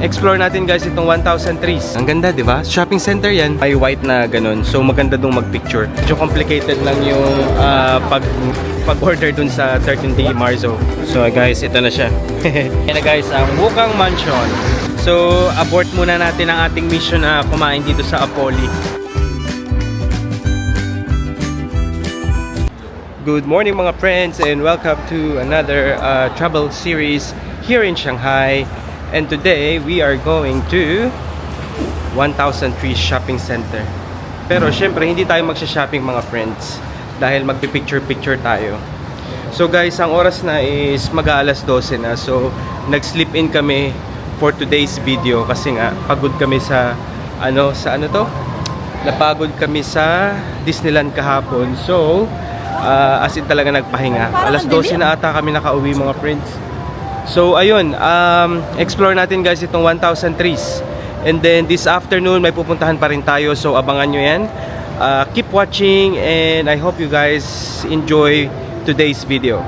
explore natin guys itong 1,000 trees. Ang ganda, di ba? Shopping center yan. May white na ganun. So maganda dong mag-picture. Medyo complicated lang yung pag-order dun sa 13D Marzo. So guys, ito na siya. Yan na guys, ang Wukang Mansion. So abort muna natin ang ating mission na kumain dito sa Apoli. Good morning mga friends and welcome to another travel series here in Shanghai. And today we are going to 1,000 Trees Shopping Center. Pero syempre hindi tayo magsha-shopping mga friends dahil magpi-picture-picture tayo. So guys, ang oras na is mag-aalas 12 na. So nag-sleep in kami for today's video kasi nga pagod kami sa napagod kami sa Disneyland kahapon. So as in talaga nagpahinga. Alas 12 na ata kami nakauwi mga friends. So ayun, explore natin guys itong 1,000 trees. And then this afternoon may pupuntahan pa rin tayo. So abangan nyo yan. Keep watching and I hope you guys enjoy today's video.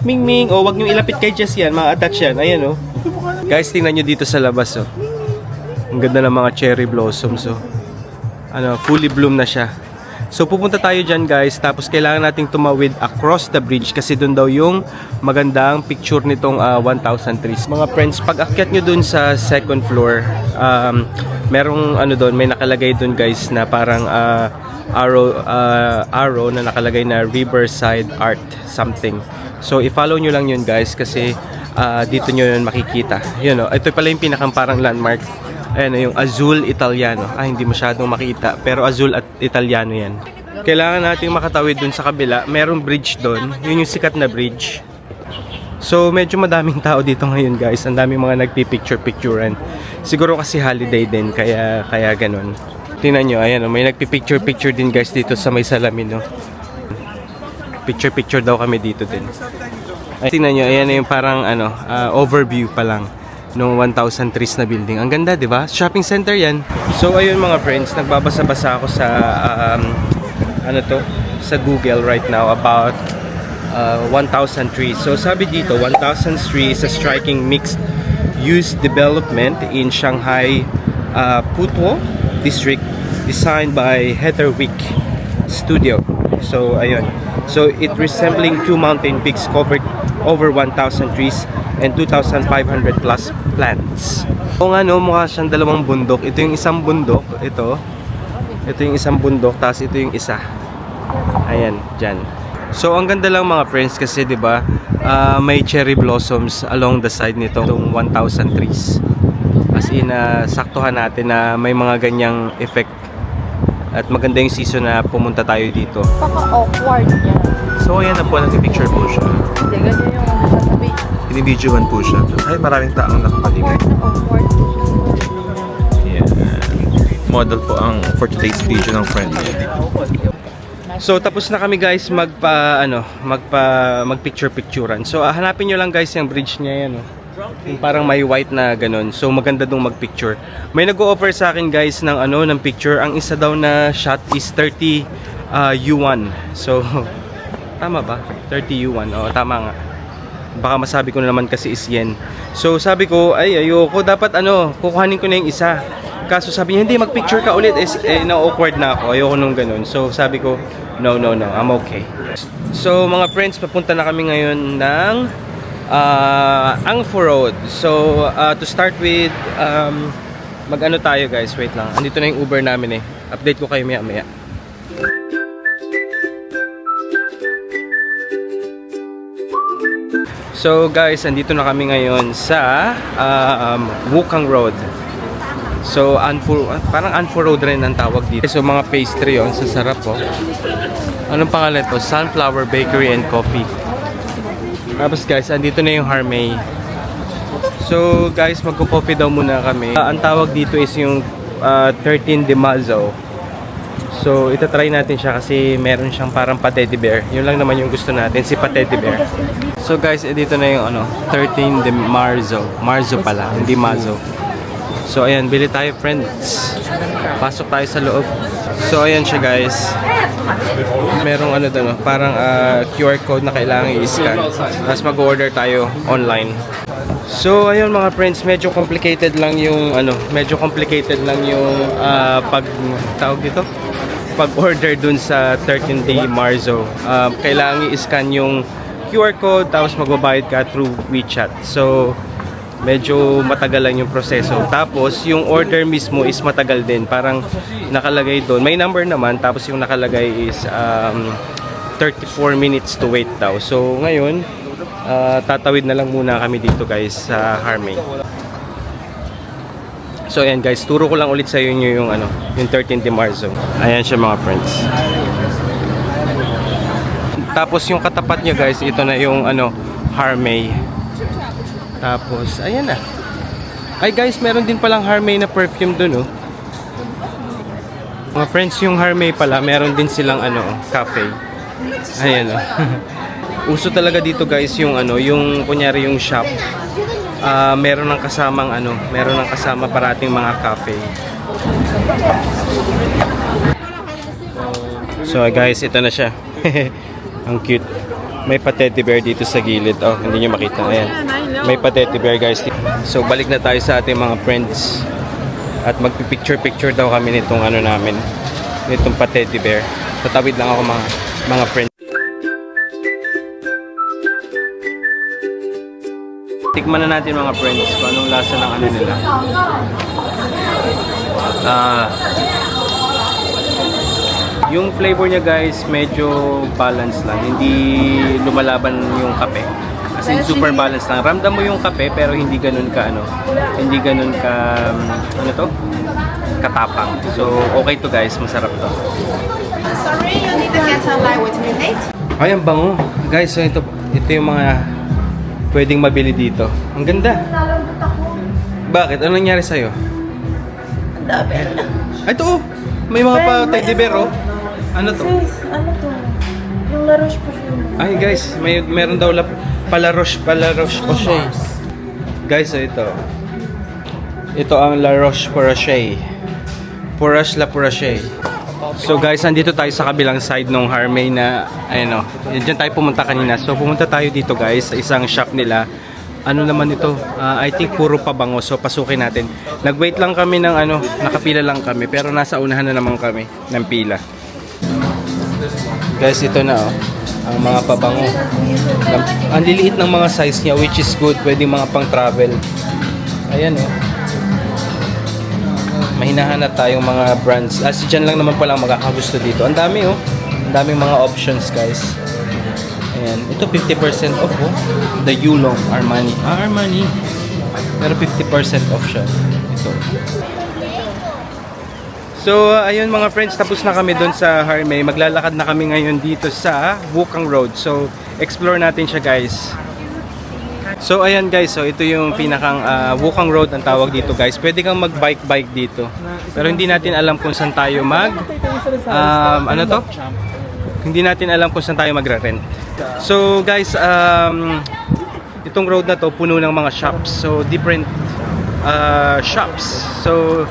Ming Ming, oh wag niyo ilapit kay Jess yan, ma-attach yan. Ayan oh. Guys, tingnan niyo dito sa labas oh. Ang ganda ng mga cherry blossoms oh. Fully bloom na siya. So pupunta tayo diyan guys, tapos kailangan nating tumawid across the bridge kasi doon daw yung magandang picture nitong 1,000 trees. Mga friends, pag akyat niyo doon sa second floor, merong doon, may nakalagay doon guys na parang arrow na nakalagay na Riverside Art something. So i-follow nyo lang yun guys kasi dito nyo yun makikita. Yun o, ito pala yung pinakang parang landmark. Ayan yung Azul Italiano. Hindi masyadong makita pero Azul at Italiano yan. Kailangan nating makatawid dun sa kabila. Merong bridge dun. Yun yung sikat na bridge. So medyo madaming tao dito ngayon guys. Ang daming mga nagpipicture-picturean. Siguro kasi holiday din kaya ganun. Tingnan nyo, ayan may nagpipicture-picture din guys dito sa may salamin no. Picture-picture daw kami dito din. Tingnan nyo, ayan yung parang overview pa lang ng 1,000 trees na building. Ang ganda, di ba? Shopping center yan. So ayun mga friends, nagbabasa-basa ako sa sa Google right now about 1,000 trees. So sabi dito, 1,000 trees, a striking mixed use development in Shanghai Putuo district designed by Heatherwick Studio. So ayun. So it resembling two mountain peaks covered over 1,000 trees and 2,500 plus plants. O nga no, mukha siyang dalawang bundok. Ito yung isang bundok, ito yung isang bundok, tapos ito yung isa. Ayan, dyan. So ang ganda lang mga friends kasi 'di ba, may cherry blossoms along the side nito, itong 1,000 trees. As in, saktuhan natin na may mga ganyang effect. At maganda yung season na pumunta tayo dito. Paka-awkward niya. So ayan na po, nag-picture po siya. Hindi, ganyan yung sasabi. Binibidyoan po siya. Ay, maraming taong nakapaligay. Awkward Yeah. Model po ang for today's video ng friend niya. So tapos na kami guys magpicture-picturean. So hanapin nyo lang guys yung bridge niya yan oh. Yung parang may white na ganun. So maganda dong magpicture. May nag-o-offer sa akin guys ng ng picture. Ang isa daw na shot is 30 yuan. So tama ba? 30 yuan. Oo, tama nga. Baka masabi ko na naman kasi is yen. So sabi ko, ayoko dapat kukuhanin ko na yung isa. Kaso sabi niya, hindi, mag-picture ka ulit. Na-awkward na ako. Ayoko nung ganun. So sabi ko, no, I'm okay. So mga friends, papunta na kami ngayon ng Angfo Road. So to start with, tayo guys, wait lang. Andito na yung Uber namin Update ko kayo maya. So guys, andito na kami ngayon sa Wukang Road. So parang Angfo Road rin ang tawag dito. So mga pastry sa sarap po. Anong pangalan to? Sunflower Bakery and Coffee. Tapos guys, andito na yung Harmay. So guys, magko-coffee daw muna kami. Ang tawag dito is yung 13 de Marzo. So itatry natin siya kasi meron siyang parang pa-teddy bear. Yun lang naman yung gusto natin, si pa-teddy bear. So guys, dito na yung 13 de Marzo. Marzo pala, hindi Mazo. So ayan, bili tayo friends. Pasok tayo sa loob. So ayan siya guys. Merong ano doon, parang QR code na kailangan i-scan. Tapos mag-order tayo online. So ayun mga friends, medyo complicated lang yung pag-order dun sa 13D Marzo. Kailangan i-scan yung QR code tapos magbabayad ka through WeChat. So medyo matagal lang yung proseso. Tapos yung order mismo is matagal din. Parang nakalagay doon, may number naman, tapos yung nakalagay is 34 minutes to wait daw. So ngayon, tatawid na lang muna kami dito guys sa Harmay. So ayan guys, turo ko lang ulit sa inyo yung yung 13 de Marzo. Ayan siya mga friends. Tapos yung katapat niya guys, ito na yung Harmay. Tapos ayan na. Ay guys, meron din palang Harmay na perfume dun Mga friends, yung Harmay pala, meron din silang cafe. Ayan Uso talaga dito guys yung yung kunyari yung shop. Meron ng kasama parating mga cafe. So guys, ito na siya. Ang cute. May pa-teddy bear dito sa gilid. Oh, hindi nyo makita. Ayan. May pa-teddy bear guys. So balik na tayo sa ating mga friends. At magpipicture-picture daw kami nitong namin. Nitong pa-teddy bear. Tatawid lang ako mga friends. Tikman na natin mga friends kung anong lasa ng nila. Yung flavor niya guys, medyo balance lang. Hindi lumalaban yung kape. As in, super balance lang. Ramdam mo yung kape pero hindi ganun ka hindi ganun ka katapang. So okay to guys, masarap to. Sorry, you need to get a light with me, Ay, ang bango. Guys, so ito yung mga pwedeng mabili dito. Ang ganda. Nalambot ako. Bakit? Ano nangyari sa'yo? Ang dami. Ay, ito may mga pa teddy bear Ano to? Sis, ano to? Yung La Roche-Posay. Ay guys, meron daw La Roche-Posay. Guys, so ito. Ito ang La Roche-Posay. La Posay. So guys, andito tayo sa kabilang side ng Harmay na diyan tayo pumunta kanina. So pumunta tayo dito guys sa isang shop nila. Ano naman ito? I think puro pabango. So pasukin natin. Nag-wait lang kami ng nakapila lang kami pero nasa unahan na naman kami ng pila. Guys, ito na ang mga pabango. Ang liliit ng mga size niya which is good. Pwede mga pang travel. Ayan May hinahanap tayong mga brands. Si Jan lang naman palang magkakagusto dito. Ang dami Ang daming mga options guys. Ayan. Ito 50% off The Yulong Armani. Armani. Pero 50% off siya. Ito. So, ayun mga friends, tapos na kami doon sa Harmay. Maglalakad na kami ngayon dito sa Wukang Road. So, explore natin siya guys. So, ayan guys. So, ito yung pinakang Wukang Road ang tawag dito guys. Pwede kang mag-bike dito. Pero hindi natin alam kung saan tayo Hindi natin alam kung saan tayo magre-rent. So, guys, itong road na to puno ng mga shops. So, different shops. So,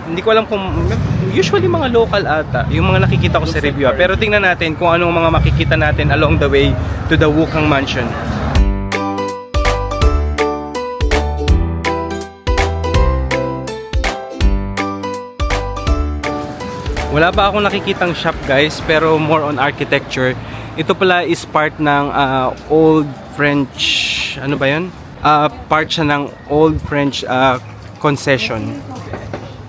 hindi ko alam kung usually mga local ata yung mga nakikita ko sa review pero tingnan natin kung anong mga makikita natin along the way to the Wukang Mansion. Wala pa akong nakikitang shop guys pero more on architecture. Ito pala is part ng old French part siya ng old French concession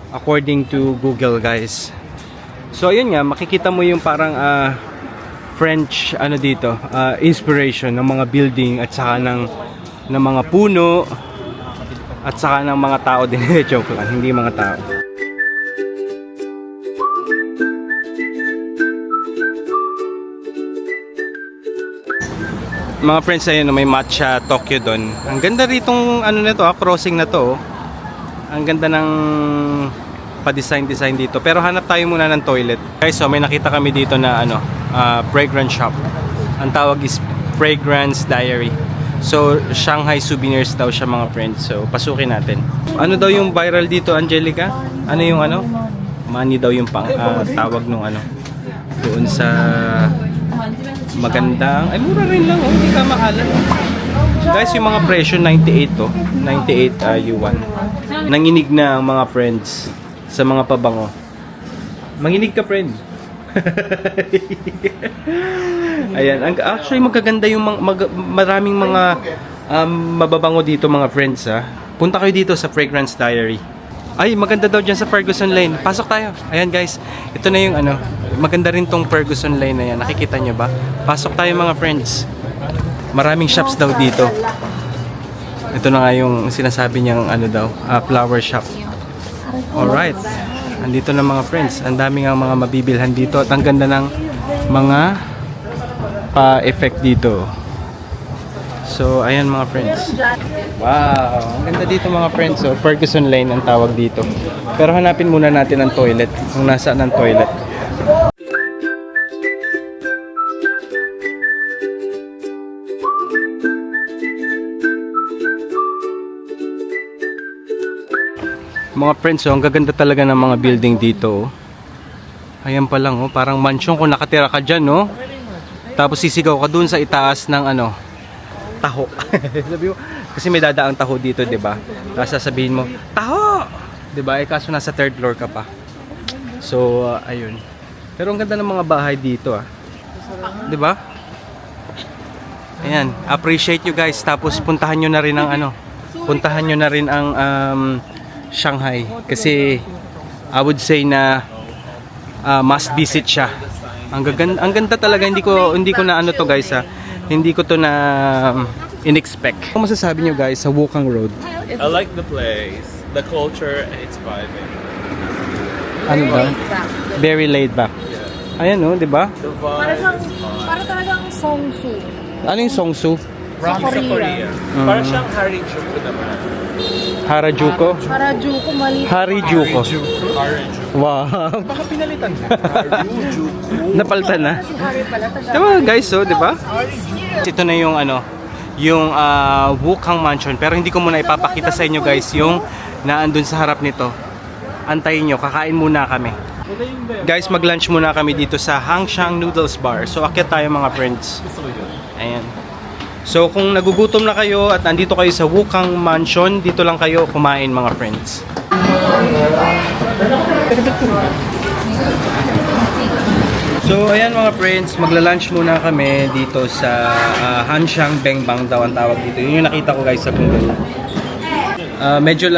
according to Google guys. So ayun nga, makikita mo yung parang French dito, inspiration ng mga building at saka ng mga puno at saka ng mga tao din. Joke lang, hindi mga tao. Mga friends, ayun, may matcha Tokyo doon. Ang ganda ritong crossing na to. Ang ganda ng pa-design dito. Pero hanap tayo muna ng toilet. Guys, so may nakita kami dito na fragrance shop. Ang tawag is Fragrance Diary. So, Shanghai souvenirs daw siya mga friends. So, pasukin natin. Ano daw yung viral dito, Angelica? Ano yung ano? Money daw yung tawag nung ano. Doon sa magandang, ay mura rin lang, hindi ka mahalan. Guys, yung mga presyo 98 to. 98 yuan. Nanginig na ang mga friends sa mga pabango. Manginig ka, friend. Ayan, actually magaganda yung maraming mga mababango dito mga friends ha. Punta kayo dito sa Fragrance Diary. Ay, maganda daw dyan sa Ferguson Lane. Pasok tayo. Ayan guys, ito na yung ano, maganda rin tong Ferguson Lane na yan. Nakikita nyo ba? Pasok tayo mga friends. Maraming shops daw dito. Ito na nga yung sinasabi niyang ano daw, flower shop. Alright. Andito na mga friends. Ang dami nga mga mabibilhan dito at ang ganda ng mga pa-effect dito. So, ayan mga friends. Wow! Ang ganda dito mga friends. So, Ferguson Lane ang tawag dito. Pero hanapin muna natin ang toilet. Kung nasaan ang toilet. Mga friends, oh, ang gaganda talaga ng mga building dito. Oh. Ayan pa lang, oh, parang mansion kung nakatira ka dyan, no? Tapos sisigaw ka dun sa itaas ng ano, taho. Sabi mo, kasi may dadaang taho dito, 'di ba? Tapos sasabihin mo, taho! 'Di ba? Eh kaso nasa third floor ka pa. So, ayun. Pero ang ganda ng mga bahay dito, ah. 'Di ba? Ayan, appreciate you guys. Tapos puntahan nyo na rin ang ano, puntahan nyo na rin ang Shanghai kasi I would say na must visit siya. Ang ganda talaga, hindi ko na ano to guys ha. Hindi ko to na in-expect. Ano masasabi nyo guys sa Wukang Road? I like the place, the culture, it's vibing. Ano ba? Very laid back. Ayan no, di ba? The vibe. Para talagang Songsu. Ano yung Songsu? Sa Korea. Parang siyang Harajuku naman. Harajuku? Harajuku, mali. Harajuku. Harajuku. Wow. Baka pinalitan. Harajuku. Napalitan na. Si Harry pala. Diba guys, so, di ba? Ito na yung ano, yung Wukang Mansion. Pero hindi ko muna ipapakita sa inyo guys yung naandun sa harap nito. Antayin nyo, kakain muna kami. Guys, mag-lunch muna kami dito sa Hangshang Noodles Bar. So, akyat tayo mga friends. Ayan. So, kung nagugutom na kayo at nandito kayo sa Wukang Mansion, dito lang kayo kumain mga friends. So, ayan mga friends, magla-lunch muna kami dito sa Hanshang Bengbang daw ang tawag dito. Yun yung nakita ko guys sa Google.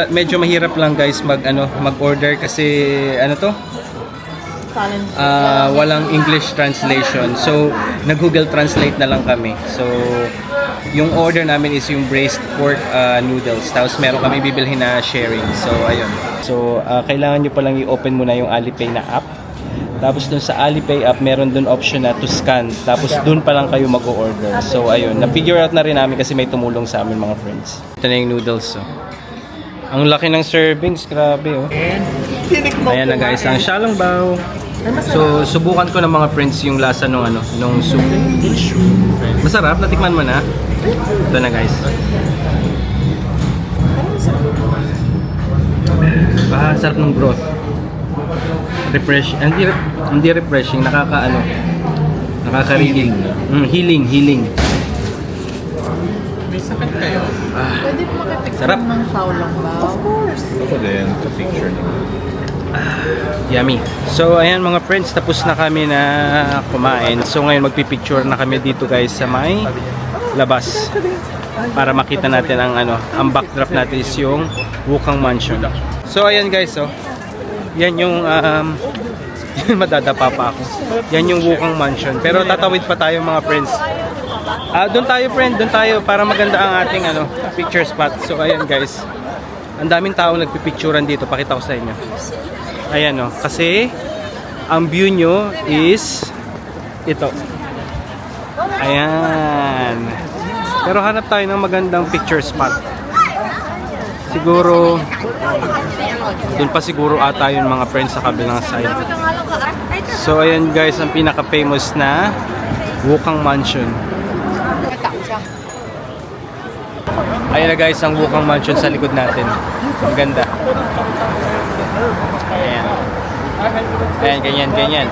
Medyo mahirap lang guys mag-order kasi ano to? Walang English translation. So, nag-Google Translate na lang kami. So, yung order namin is yung braised pork noodles. Tapos meron kami bibilhin na sharing. So, ayun. So, kailangan nyo palang i-open muna yung Alipay na app. Tapos dun sa Alipay app, meron dun option na to scan. Tapos dun pa lang kayo mag-order. So, ayun. Na-figure out na rin namin kasi may tumulong sa amin mga friends. Ito na yung noodles. Oh. Ang laki ng servings. Grabe, oh. Ayan na guys, ang Xiaolongbao. So, subukan ko ng mga friends yung lasa nung soup. Masarap, natikman mo na. Ito na guys. Sarap ng broth. Refresh, hindi refreshing, nakaka-healing. Healing. May sakit kayo? Pwede po makipicture Sarap. ng Xiaolongbao. Of course. Ako din, ka-picture naman. Yummy. So ayan mga friends, tapos na kami na kumain. So ngayon magpipicture na kami dito guys sa may labas. Para makita natin ang backdrop natin is yung Wukang Mansion. So ayan guys, oh. Yan yung madadapa pa ako. Yan yung Wukang Mansion. Pero tatawid pa tayo mga friends. Doon tayo friend, doon tayo para maganda ang ating picture spot. So ayan guys. Ang daming tao nagpipicturean dito. Pakita ko sa inyo. Ayan o, kasi ang view nyo is ito. Ayan. Pero hanap tayo ng magandang picture spot. Siguro doon pa siguro ata yung mga friends sa kabilang side. So ayan guys, ang pinaka-famous na Wukang Mansion. Ayan na guys, ang Wukang Mansion sa likod natin. Ang ganda. Ayan. Ayan, ganyan.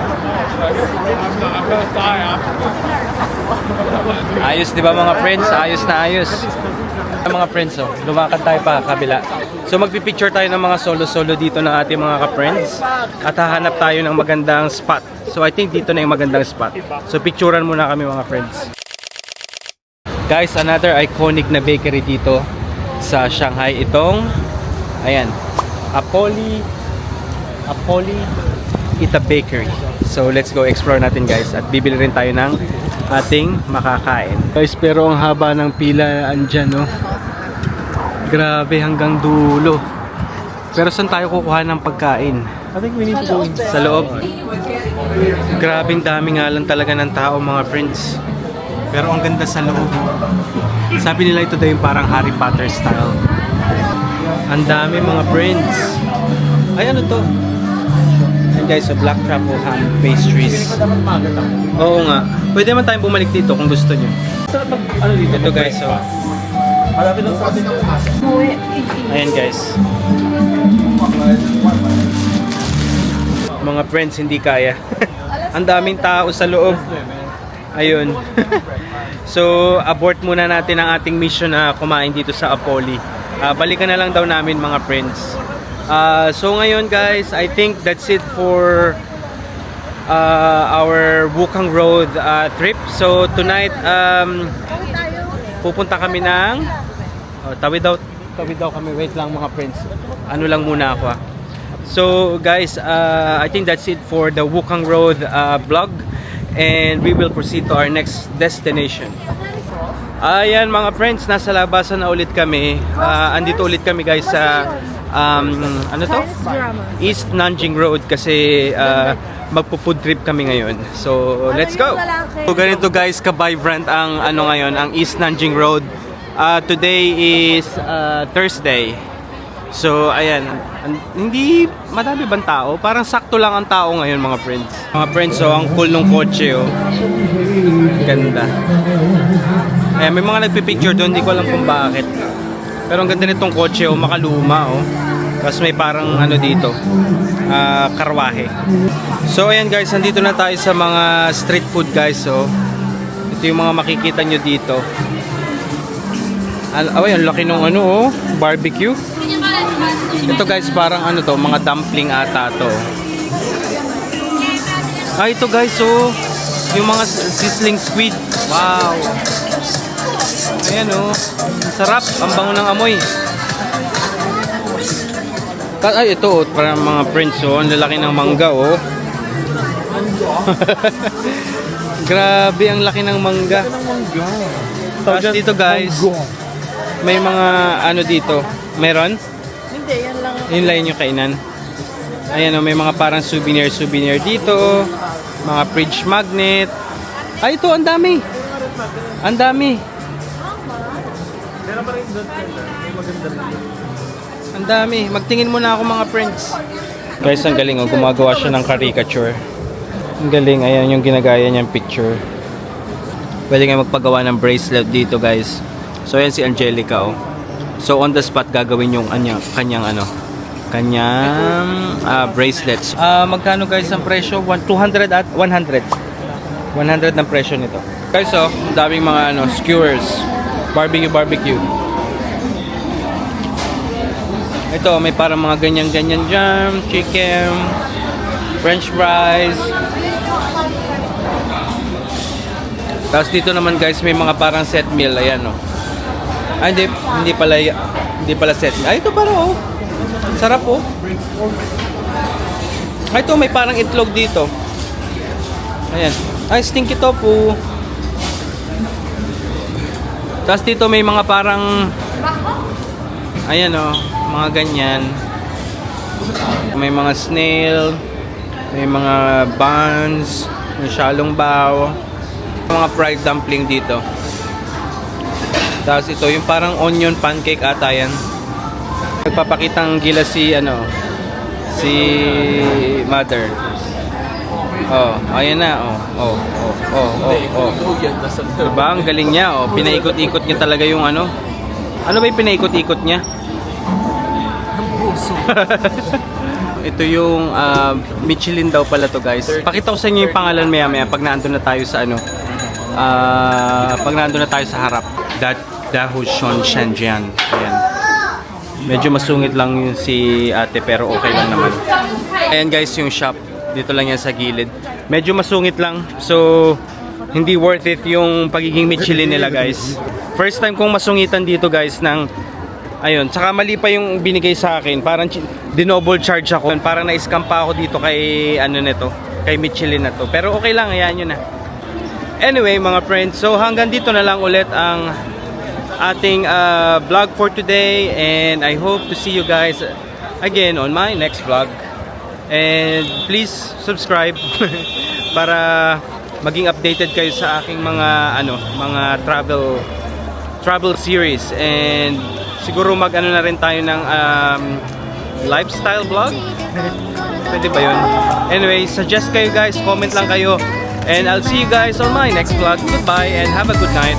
Ayos, di ba mga friends? Ayos na ayos. Mga friends, oh, lumakad tayo pa kabila. So magpipicture tayo ng mga solo-solo dito ng ating mga ka-friends. At hahanap tayo ng magandang spot. So I think dito na yung magandang spot. So picturean muna kami mga friends. Guys, another iconic na bakery dito sa Shanghai. Itong, ayan, Apoli Ita Bakery. So let's go explore natin guys. At bibili rin tayo ng ating makakain. Guys, pero ang haba ng pila andyan, no? Grabe hanggang dulo. Pero saan tayo kukuha ng pagkain? I think we need to go in. Sa loob. Grabing dami nga lang talaga ng tao mga friends. Pero ang ganda sa loob. Sabi nila ito daw yung parang Harry Potter style. Ang dami mga friends. Ay, ano to? And guys, so Black Truffle Ham Pastries. Oo nga. Pwede man tayong bumalik dito kung gusto nyo. Ano dito? Ito guys, so. Ayan guys. Mga friends, hindi kaya. Ang daming tao sa loob. Ayun. So, abort muna natin ang ating mission na kumain dito sa Apoli. Balikan na lang daw namin mga friends. So ngayon guys, I think that's it for our Wukang Road trip. So tonight, pupunta kami ng tawid daw kami. Wait lang mga friends. Ano lang muna ako. So guys, I think that's it for the Wukang Road vlog. And we will proceed to our next destination. Ayan mga friends, nasa labasan na ulit kami. Andito ulit kami guys sa ano to? East Nanjing Road kasi magpo-food trip kami ngayon. So let's go. So ganito guys, ka-vibrant ang ano ngayon, ang East Nanjing Road. Today is Thursday. So ayan, hindi madami bang tao? Parang sakto lang ang tao ngayon mga friends. Mga friends, so ang cool nung kotse oh. Ganda. Ayan, may mga nagpipicture doon, hindi ko alam kung bakit. Pero ang ganda nitong kotse oh, makaluma oh. Tapos may parang ano dito, karwahe. So ayan guys, nandito na tayo sa mga street food guys. So ito yung mga makikita nyo dito. Ang laki nung ano oh, barbecue. Ito guys, parang ano to, mga dumpling ata to. Ito guys, oh, yung mga sizzling squid. Wow. Ayan oh, sarap, ang bango ng amoy. Ay, ito oh, parang mga friends oh, ang lalaki ng mangga oh. Grabe, ang laki ng mangga. Tapos dito guys, may mga ano dito. Meron? Hindi, yan lang. Yun lang yung kainan. Ayan o, may mga parang souvenir dito. Mga fridge magnet. Ay, ito, ang dami. Ang dami. Ang dami. Magtingin muna ako mga friends. Guys, ang galing o. Gumagawa siya ng caricature. Ang galing. Ayan yung ginagaya niyang picture. Pwede nga magpagawa ng bracelet dito guys. So ayan si Angelica oh. So on the spot gagawin yung kanyang bracelets. Magkano guys ang presyo? 200 at 100. 100 ng presyo nito. Guys oh, daming mga ano, skewers. Barbecue. Ito may parang mga ganyan jam, chicken, french fries. Tapos dito naman guys may mga parang set meal, ayan oh. Ay, hindi pala set. Ay, ito parang oh. Sarap oh. Ay, ito may parang itlog dito. Ayan. Ay, stinky tofu. Tapos dito may mga parang ayan oh, mga ganyan. May mga snail, may mga buns, may shalong bao, mga fried dumpling dito. Tapos ito yung parang onion pancake ata yan. Nagpapakitang gila si mother. Oh, ayan na oh. Oh. Diba? Ang galing niya oh. Pinaikot-ikot niya talaga yung ano, Ano ba yung pinaikot-ikot niya? Ito yung Michelin daw pala to guys. Pakita ko sa inyo yung pangalan maya pag naandun na tayo sa ano. Pag naandun na tayo sa harap. Dahu Shon Shenzhen. Ayan. Medyo masungit lang yun si ate pero okay lang naman. Ayan guys yung shop. Dito lang yan sa gilid. Medyo masungit lang. So hindi worth it yung pagiging Michelin nila guys. First time kong masungitan dito guys ng ayun, saka mali pa yung binigay sa akin. Parang dinoble charge ako. Parang na-scam pa ako dito kay ano nito, kay Michelin na to. Pero okay lang, ayan yun na. Anyway mga friends, so hanggang dito na lang ulit ang ating vlog for today, and I hope to see you guys again on my next vlog. And please subscribe para maging updated kayo sa aking mga mga travel series, and siguro mag-ano na rin tayo ng lifestyle vlog. Pwede ba yun? Anyway, suggest kayo guys, comment lang kayo, and I'll see you guys on my next vlog. Goodbye and have a good night.